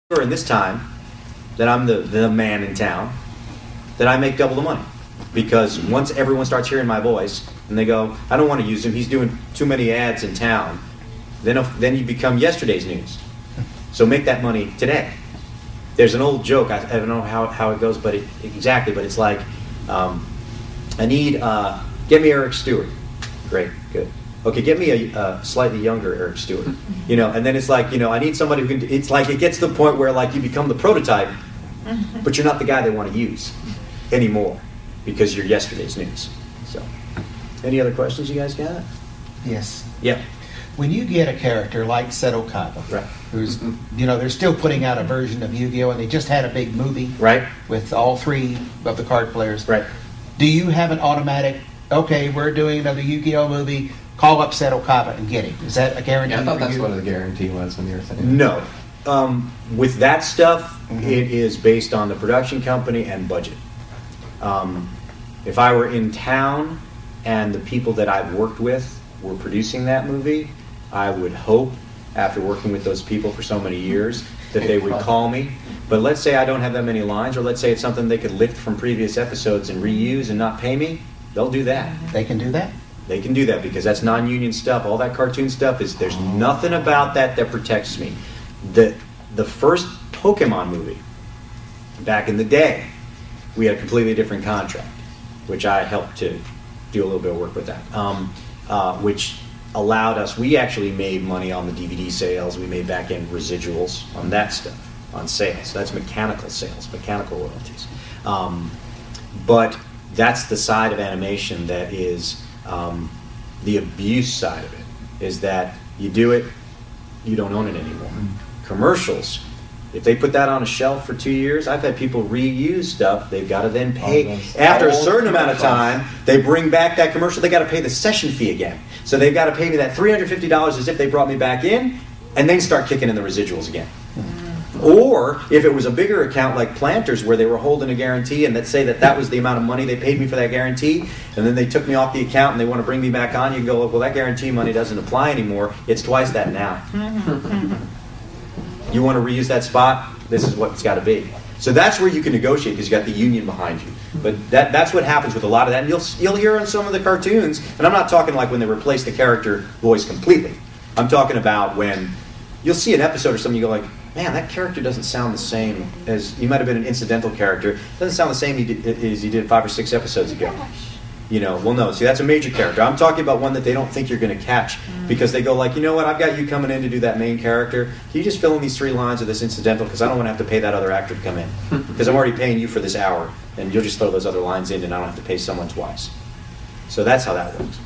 in this time that I'm the man in town, that I make double the money. Because once everyone starts hearing my voice and they go, I don't want to use him, he's doing too many ads in town, then you become yesterday's news. So make that money today. There's an old joke, I don't know how it goes, but exactly, but it's like, get me Eric Stuart. Great, good. Okay, get me a slightly younger Eric Stuart. And then it's like, I need somebody who can, it's like it gets to the point where like you become the prototype, but you're not the guy they want to use anymore because you're yesterday's news. So, any other questions you guys got? Yes. Yeah. When you get a character like Seto Kaiba, right, who's, they're still putting out a version of Yu-Gi-Oh! And they just had a big movie, right, with all 3 of the card players. Right. Do you have an automatic, okay, we're doing another Yu-Gi-Oh! Movie, call up Seto Kaiba and get him? Is that a guarantee? Yeah, I thought for that's you? what the guarantee was when you were saying. No. With that stuff, it is based on the production company and budget. If I were in town and the people that I've worked with were producing that movie, I would hope, after working with those people for so many years, that they would call me. But let's say I don't have that many lines, or let's say it's something they could lift from previous episodes and reuse and not pay me, they'll do that. They can do that? They can do that because that's non-union stuff. All that cartoon stuff there's nothing about that protects me. The first Pokemon movie, back in the day, we had a completely different contract, which I helped to do a little bit of work with that, which allowed us, we actually made money on the DVD sales, we made back-end residuals on that stuff, on sales. That's mechanical sales, mechanical royalties. But that's the side of animation that is the abuse side of it, is that you do it, you don't own it anymore. Commercials, if they put that on a shelf for 2 years, I've had people reuse stuff, they've got to then pay. After a certain amount of time, they bring back that commercial, they got to pay the session fee again. So they've got to pay me that $350 as if they brought me back in, and then start kicking in the residuals again. Or if it was a bigger account like Planters where they were holding a guarantee and let's say that was the amount of money they paid me for that guarantee, and then they took me off the account and they want to bring me back on, you go, well, that guarantee money doesn't apply anymore. It's twice that now. You want to reuse that spot? This is what it's got to be. So that's where you can negotiate because you got the union behind you. But that's what happens with a lot of that. And you'll hear on some of the cartoons, and I'm not talking like when they replace the character voice completely. I'm talking about when you'll see an episode or something, you go like, man, that character doesn't sound the same as, he might have been an incidental character, doesn't sound the same as he did 5 or 6 episodes ago. Well, no, see, that's a major character. I'm talking about one that they don't think you're going to catch because they go like, you know what, I've got you coming in to do that main character. Can you just fill in these 3 lines of this incidental because I don't want to have to pay that other actor to come in because I'm already paying you for this hour and you'll just throw those other lines in and I don't have to pay someone twice. So that's how that works.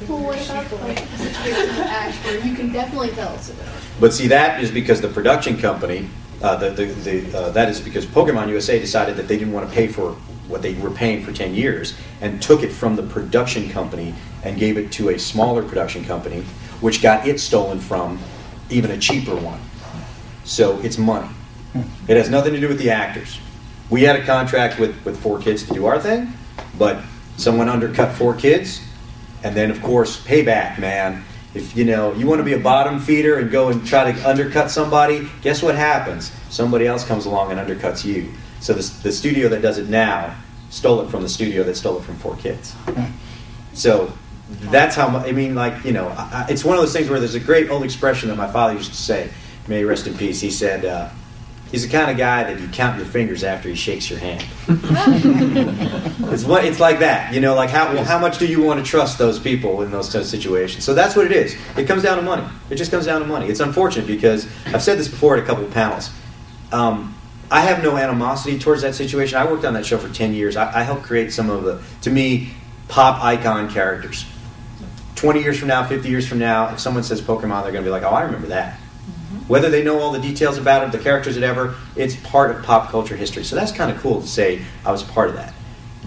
Well, what about like the situation with Ash where you can definitely tell it's about? But see, that is because the production company, that is because Pokemon USA decided that they didn't want to pay for what they were paying for 10 years and took it from the production company and gave it to a smaller production company, which got it stolen from even a cheaper one. So it's money. It has nothing to do with the actors. We had a contract with 4 kids to do our thing, but someone undercut 4 kids, and then of course, Payback, man. If you want to be a bottom feeder and go and try to undercut somebody, guess what happens? Somebody else comes along and undercuts you. So the studio that does it now stole it from the studio that stole it from 4 kids. So that's how, it's one of those things where there's a great old expression that my father used to say, may he rest in peace. He said, he's the kind of guy that you count your fingers after he shakes your hand. It's like that, like how much do you want to trust those people in those kind of situations? So that's what it is. It comes down to money. It just comes down to money. It's unfortunate because I've said this before at a couple of panels. I have no animosity towards that situation. I worked on that show for 10 years. I helped create some of the, to me, pop icon characters. 20 years from now, 50 years from now, if someone says Pokemon, they're going to be like, oh, I remember that. Whether they know all the details about it, the characters, whatever, it's part of pop culture history. So that's kind of cool to say I was a part of that.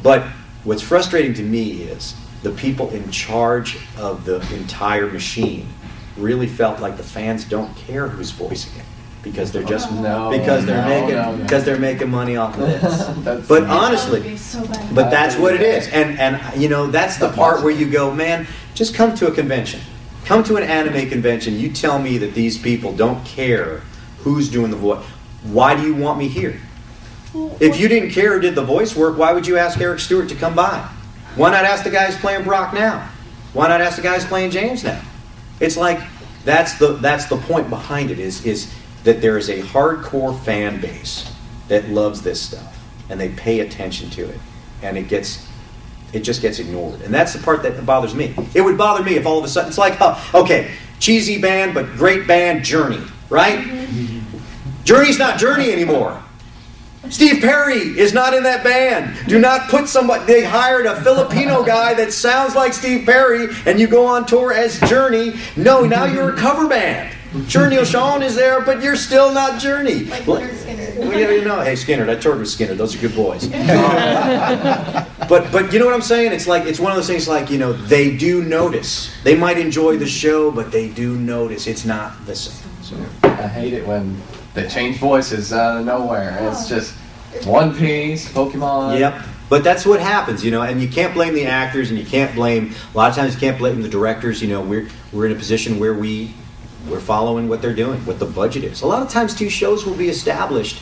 But what's frustrating to me is the people in charge of the entire machine really felt like the fans don't care who's voicing it because they're just because they're making money off of this. But honestly, but that's what it is. And that's the part where you go, man, just come to a convention. Come to an anime convention, you tell me that these people don't care who's doing the voice. Why do you want me here? If you didn't care who did the voice work, why would you ask Eric Stuart to come by? Why not ask the guys playing Brock now? Why not ask the guys playing James now? It's like that's the point behind it is that there is a hardcore fan base that loves this stuff and they pay attention to it, and it just gets ignored. And that's the part that bothers me. It would bother me if all of a sudden it's like, okay, cheesy band but great band, Journey, right? Journey's not Journey anymore. Steve Perry is not in that band. Do not put somebody. They hired a Filipino guy that sounds like Steve Perry, and you go on tour as Journey. No, now you're a cover band. Sure, Neil Sean is there, but you're still not Journey. Like Leonard Skinner. Well, yeah, hey Skinner, I toured with Skinner. Those are good boys. But you know what I'm saying? It's one of those things. Like, they do notice. They might enjoy the show, but they do notice it's not the same. So I hate it when they change voices out of nowhere. It's just One Piece, Pokemon. Yep. But that's what happens, and you can't blame the actors, and you can't blame, a lot of times you can't blame the directors. We're in a position where we're following what they're doing, what the budget is. A lot of times too, shows will be established,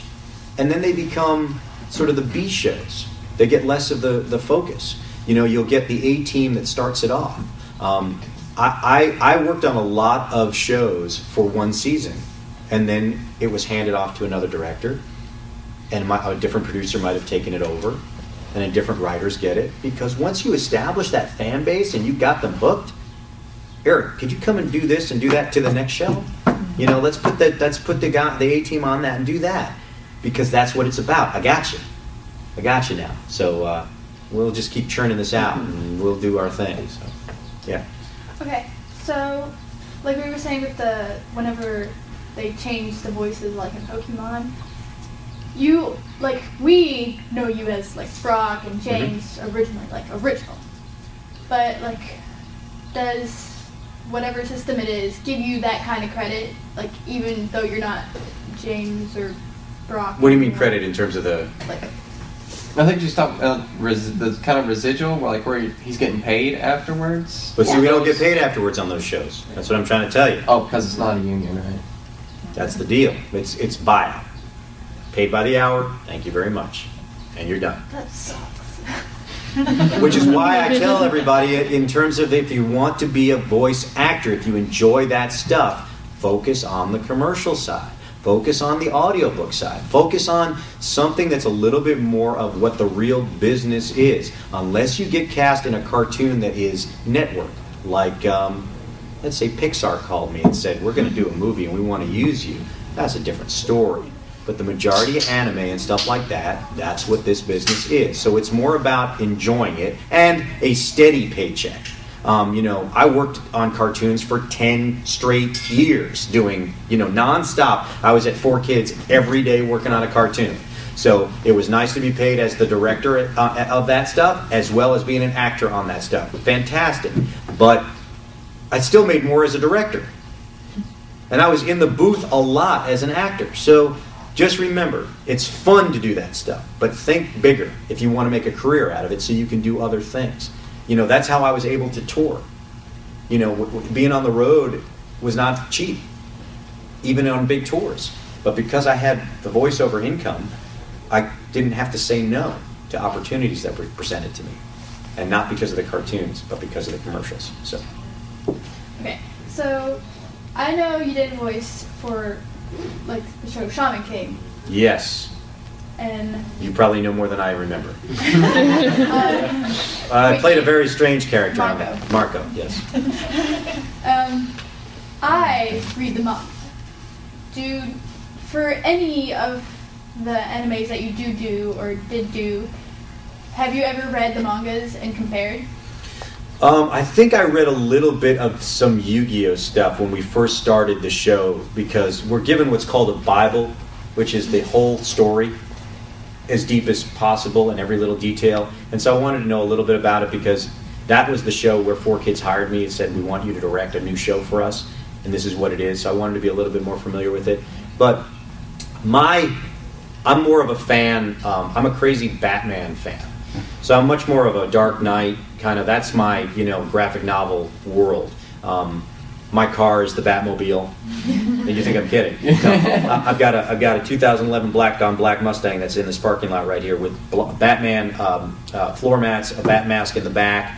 and then they become sort of the B shows. They get less of the focus. You'll get the A team that starts it off. I worked on a lot of shows for one season, and then it was handed off to another director, and a different producer might have taken it over, and then different writers get it. Because once you establish that fan base and you got them hooked, Eric, could you come and do this and do that to the next show? Let's put the A team on that and do that, because that's what it's about. I got you now. So we'll just keep churning this out, and we'll do our thing. So, yeah. Okay, so like we were saying with whenever they change the voices, like in Pokemon, we know you as like Brock and James originally, like original, but like does whatever system it is give you that kind of credit, like even though you're not James or Brock? What do you mean credit in terms of the? Like, I think just talking about the kind of residual, where he's getting paid afterwards. But see, we don't get paid afterwards on those shows. That's what I'm trying to tell you. Oh, because it's not a union, right? That's the deal. It's buyout. Paid by the hour. Thank you very much, and you're done. that sucks. Which is why I tell everybody, in terms of if you want to be a voice actor, if you enjoy that stuff, focus on the commercial side. Focus on the audiobook side. Focus on something that's a little bit more of what the real business is. Unless you get cast in a cartoon that is network, like, let's say Pixar called me and said, we're going to do a movie and we want to use you. That's a different story. But the majority of anime and stuff like that, that's what this business is. So it's more about enjoying it and a steady paycheck. I worked on cartoons for 10 straight years doing, nonstop. I was at 4Kids every day working on a cartoon. So it was nice to be paid as the director of that stuff, as well as being an actor on that stuff. Fantastic. But I still made more as a director. And I was in the booth a lot as an actor. So just remember, it's fun to do that stuff, but think bigger if you want to make a career out of it so you can do other things. That's how I was able to tour. Being on the road was not cheap, even on big tours. But because I had the voiceover income, I didn't have to say no to opportunities that were presented to me. And not because of the cartoons, but because of the commercials. So. Okay, so I know you did voice for like the show Shaman King. Yes. And you probably know more than I remember. I played a very strange character on that. Marco, yes. I read the manga. For any of the animes that you do or did do, have you ever read the mangas and compared? I think I read a little bit of some Yu-Gi-Oh stuff when we first started the show, because we're given what's called a Bible, which is the whole story, as deep as possible in every little detail. And so I wanted to know a little bit about it, because that was the show where 4Kids hired me and said, we want you to direct a new show for us, and this is what it is. So I wanted to be a little bit more familiar with it. But I'm more of a fan, I'm a crazy Batman fan. So I'm much more of a Dark Knight kind of, that's my, graphic novel world. my car is the Batmobile. And you think I'm kidding? No, I've got a 2011 black on black Mustang that's in this parking lot right here with Batman floor mats, a bat mask in the back.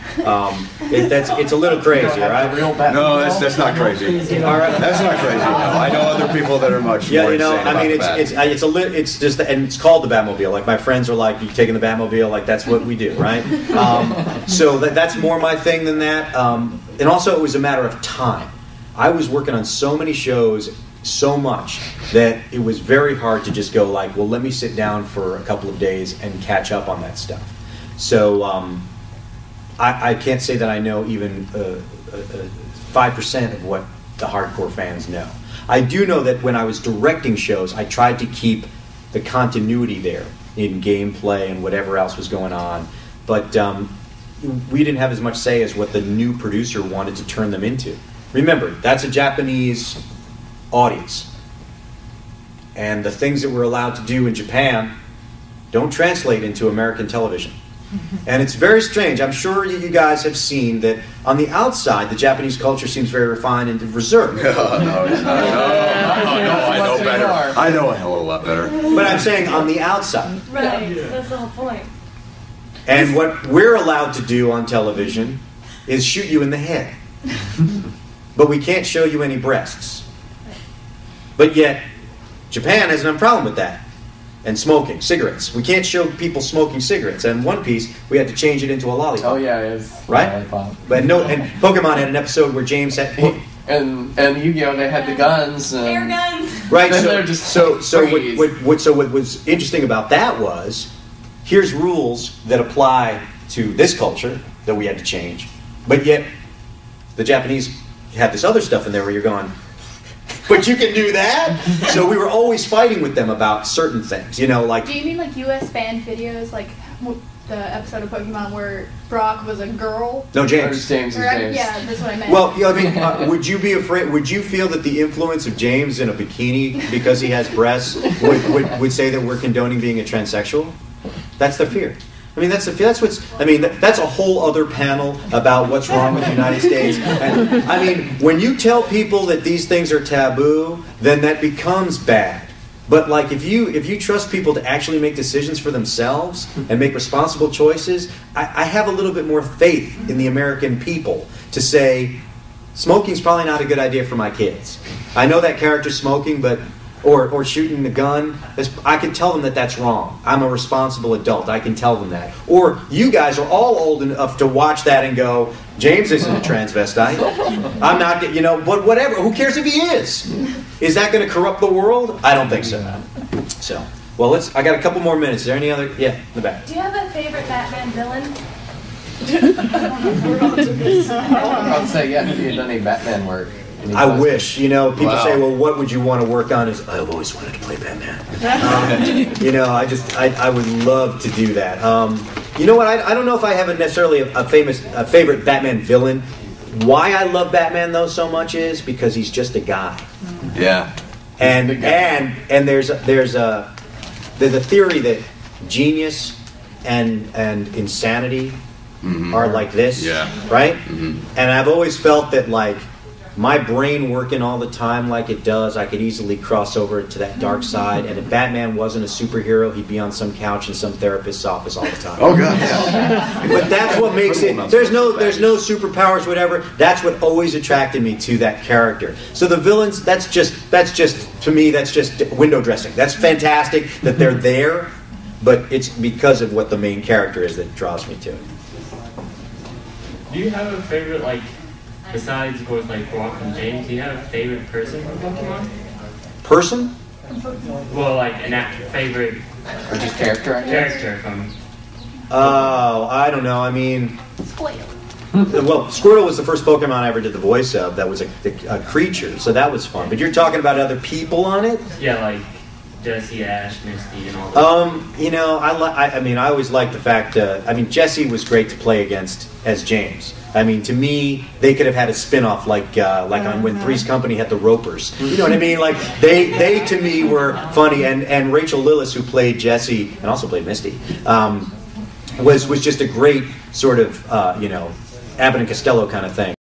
It's a little crazy, right? No, that's not crazy. All right. That's not crazy. No, I know other people that are much more insane I mean, about it's just, and it's called the Batmobile. Like my friends are like, "You taking the Batmobile?" Like that's what we do, right? So that's more my thing than that. And also, it was a matter of time. I was working on so many shows, so much, that it was very hard to just go like, well, let me sit down for a couple of days and catch up on that stuff. So I can't say that I know even 5% of what the hardcore fans know. I do know that when I was directing shows, I tried to keep the continuity there in gameplay and whatever else was going on. But we didn't have as much say as what the new producer wanted to turn them into. Remember, that's a Japanese audience. And the things that we're allowed to do in Japan don't translate into American television. And it's very strange. I'm sure you guys have seen that on the outside, the Japanese culture seems very refined and reserved. No, it's not. I know better. I know a hell of a lot better. But I'm saying on the outside. Right, that's the whole point. And what we're allowed to do on television is shoot you in the head. But we can't show you any breasts. But yet, Japan has no problem with that. And smoking, cigarettes. We can't show people smoking cigarettes. And in One Piece, we had to change it into a lollipop. Oh yeah, it was right? lollipop. But no, and Pokemon had an episode where James had and Yu-Gi-Oh! They had the guns. Air guns. Right. Then So they're just so freeze. what was interesting about that was, here's rules that apply to this culture that we had to change, but yet the Japanese had this other stuff in there where you're going, but you can do that? So we were always fighting with them about certain things, you know, like... Do you mean like US banned videos, like the episode of Pokemon where Brock was a girl? No, James. James. Yeah, that's what I meant. Well, I mean, would you be afraid, would you feel that the influence of James in a bikini, because he has breasts, would say that we're condoning being a transsexual? That's the fear. I mean, that's a whole other panel about what's wrong with the United States. And, I mean, when you tell people that these things are taboo, then that becomes bad. But like, if you trust people to actually make decisions for themselves and make responsible choices, I have a little bit more faith in the American people to say, smoking's probably not a good idea for my kids. I know that character's smoking, but or shooting the gun, I can tell them that that's wrong. I'm a responsible adult. I can tell them that. Or you guys are all old enough to watch that and go, James isn't a transvestite. I'm not, but whatever. Who cares if he is? Is that going to corrupt the world? I don't think so. So, well, I got a couple more minutes. Is there any other? Yeah, in the back. Do you have a favorite Batman villain? I would say, yeah, have you done any Batman work? I wish, people say, well, what would you want to work on? I've always wanted to play Batman. I would love to do that. You know what? I don't know if I have necessarily a favorite Batman villain. Why I love Batman though so much is because he's just a guy. Yeah. And there's a theory that genius and insanity are like this, right? Mm-hmm. And I've always felt that like, my brain working all the time like it does, I could easily cross over to that dark side. And if Batman wasn't a superhero, he'd be on some couch in some therapist's office all the time. Oh God! Yeah. But that's what makes it. There's no superpowers, whatever. That's what always attracted me to that character. So the villains, that's just to me, that's just window dressing. That's fantastic that they're there, but it's because of what the main character is that draws me to it. Do you have a favorite, like? Besides, of course, like Brock and James, do you have a favorite person from Pokemon? Person? Well, like favorite... Or just character, I guess? Character from... Oh, I don't know. I mean... Squirtle. Well, Squirtle was the first Pokemon I ever did the voice of that was a creature, so that was fun. But you're talking about other people on it? Yeah, like Jessie, Ash, Misty, and all that. I always liked the fact... Jessie was great to play against as James. I mean, to me, they could have had a spin-off like on when Three's Company had the Ropers. You know what I mean? Like they to me were funny, and Rachel Lillis, who played Jessie and also played Misty, was just a great sort of Abbott and Costello kind of thing.